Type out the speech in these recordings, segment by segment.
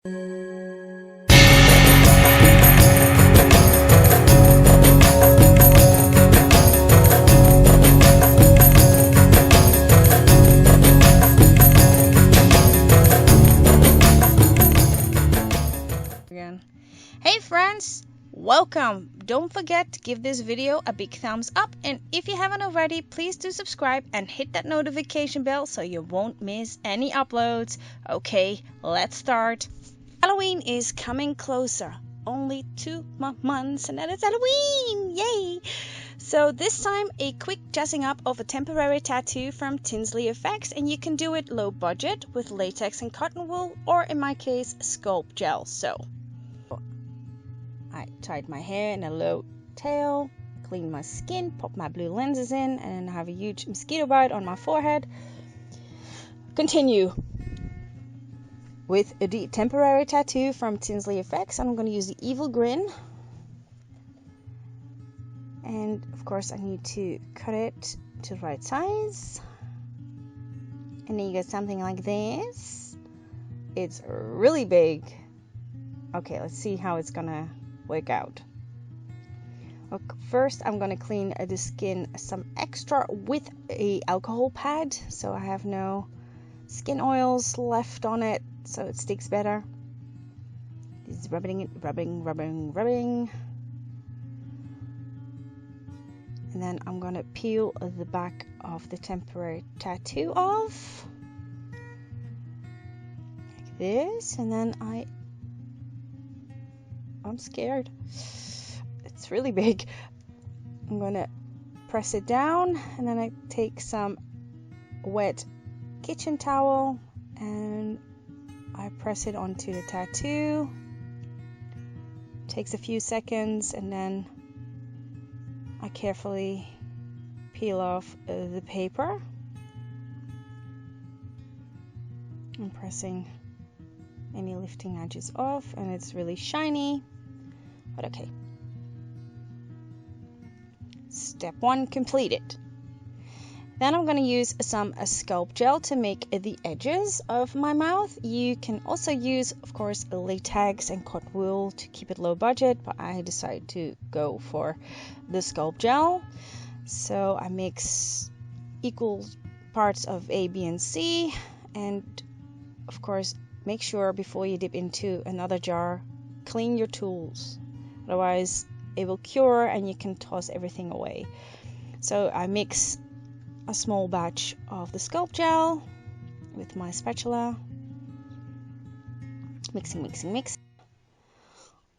Hey friends, welcome. Don't forget to give this video a big thumbs up, and if you haven't already, please do subscribe and hit that notification bell so you won't miss any uploads. Okay, let's start. Halloween is coming closer. Only 2 months and then it's Halloween! Yay! So this time a quick dressing up of a temporary tattoo from Tinsley effects, and you can do it low budget with latex and cotton wool, or in my case sculpt gel. So I tied my hair in a low tail, cleaned my skin, popped my blue lenses in, and I have a huge mosquito bite on my forehead. Continue with the temporary tattoo from Tinsley effects. I'm going to use the evil grin, and of course I need to cut it to the right size, and then you get something like this. It's really big. Okay, let's see how it's gonna work out. First I'm going to clean the skin some extra with a alcohol pad, so I have no skin oils left on it, so it sticks better. Just rubbing, and then I'm going to peel the back of the temporary tattoo off like this, and then I'm scared. It's really big. I'm gonna press it down, and then I take some wet kitchen towel and I press it onto the tattoo. Takes a few seconds, and then I carefully peel off the paper. I'm pressing any lifting edges off, and it's really shiny, but okay. Step 1 completed. Then I'm going to use some sculpt gel to make the edges of my mouth. You can also use, of course, latex and cotton wool to keep it low budget, but I decided to go for the sculpt gel. So I mix equal parts of A, B, and C, and of course make sure before you dip into another jar, clean your tools. Otherwise it will cure and you can toss everything away. So I mix a small batch of the sculpt gel with my spatula. Mixing.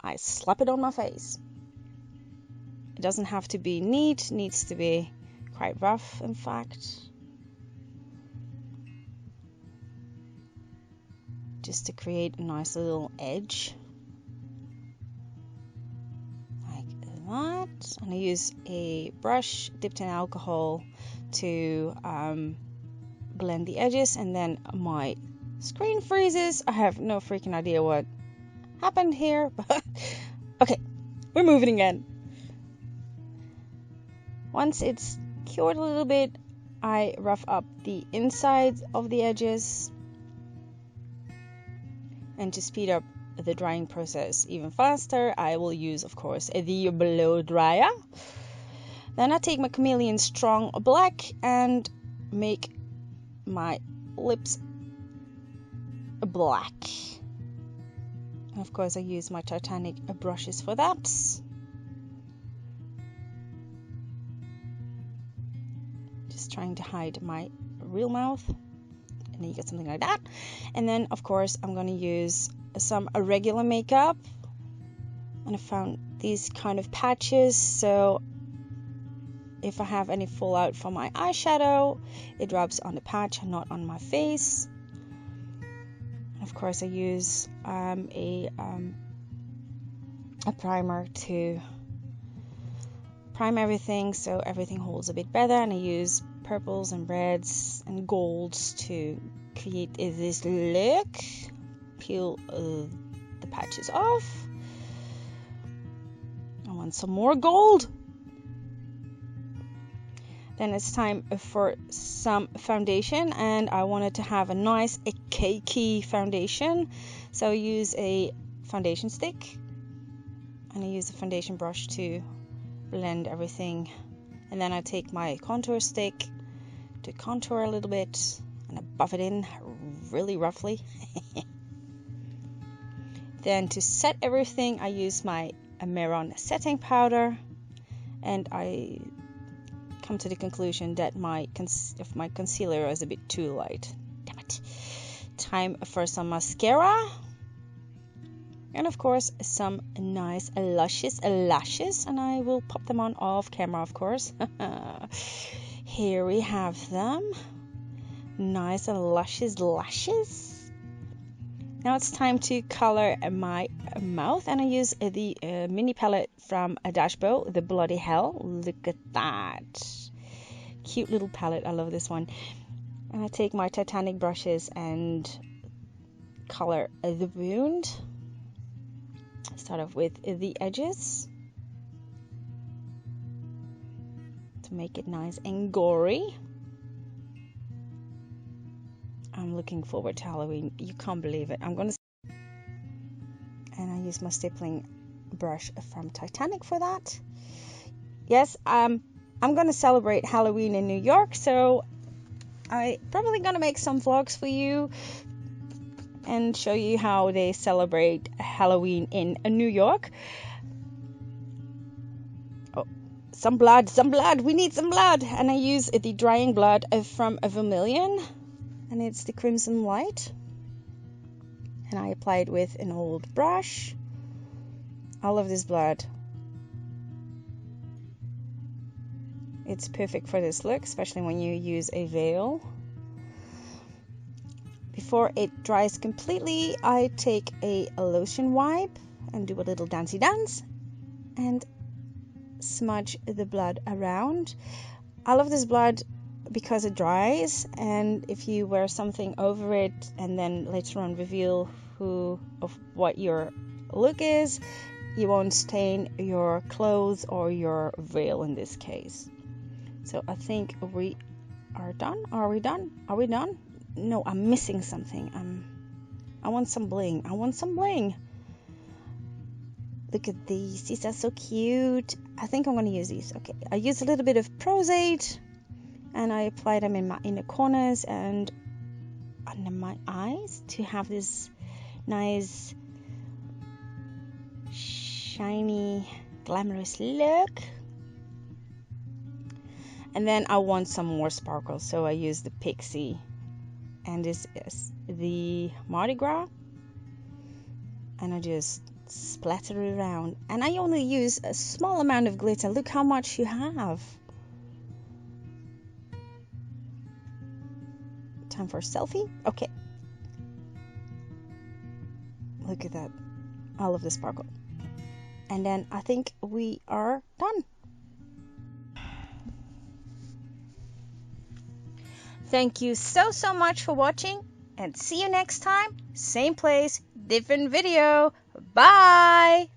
I slap it on my face. It doesn't have to be neat, it needs to be quite rough, in fact. Just to create a nice little edge like that. And I use a brush dipped in alcohol to blend the edges, and then my screen freezes. I have no freaking idea what happened here, but okay, we're moving again. Once it's cured a little bit, I rough up the inside of the edges. And to speed up the drying process even faster, I will use, of course, the blow dryer. Then I take my Chameleon Strong Black and make my lips black. And of course I use my Titanic brushes for that. Just trying to hide my real mouth. And then you get something like that. And then of course I'm going to use some regular makeup, and I found these kind of patches, so if I have any fallout from my eyeshadow, it rubs on the patch and not on my face. And of course I use a primer to prime everything so everything holds a bit better, and I use purples and reds and golds to create this look. Peel the patches off. I want some more gold. Then it's time for some foundation, and I wanted to have a nice cakey foundation, so I use a foundation stick and I use a foundation brush to blend everything, and then I take my contour stick to contour a little bit and I buff it in really roughly. Then to set everything I use my Maron setting powder, and I come to the conclusion that my concealer is a bit too light. Damn it. Time for some mascara, and of course some nice luscious lashes, and I will pop them on off camera, of course. Here we have them, nice luscious lashes. Now it's time to color my mouth, and I use the mini palette from Dashbow, the Bloody Hell. Look at that. Cute little palette. I love this one. And I take my Titanic brushes and color the wound. Start off with the edges to make it nice and gory. I'm looking forward to Halloween. You can't believe it. And I use my stippling brush from Titanic for that. Yes, I'm gonna celebrate Halloween in New York, so I probably gonna make some vlogs for you and show you how they celebrate Halloween in New York. Oh, some blood. We need some blood. And I use the drying blood from a Vermilion, and it's the Crimson Light, and I apply it with an old brush. I love this blood. It's perfect for this look, especially when you use a veil. Before it dries completely, I take a lotion wipe and do a little dancey dance and smudge the blood around. I love this blood because it dries, and if you wear something over it and then later on reveal what your look is, you won't stain your clothes or your veil in this case. So I think we are done. Are we done? No, I'm missing something. I want some bling. Look at these. These are so cute. I think I'm going to use these. Okay, I use a little bit of Prosade, and I apply them in my inner corners and under my eyes to have this nice, shiny, glamorous look. And then I want some more sparkle, so I use the Pixie, and this is the Mardi Gras, and I just splatter it around. And I only use a small amount of glitter. Look how much you have. Time for a selfie. Okay, look at that. I love the sparkle. And then I think we are done. Thank you so much for watching, and see you next time. Same place, different video. Bye.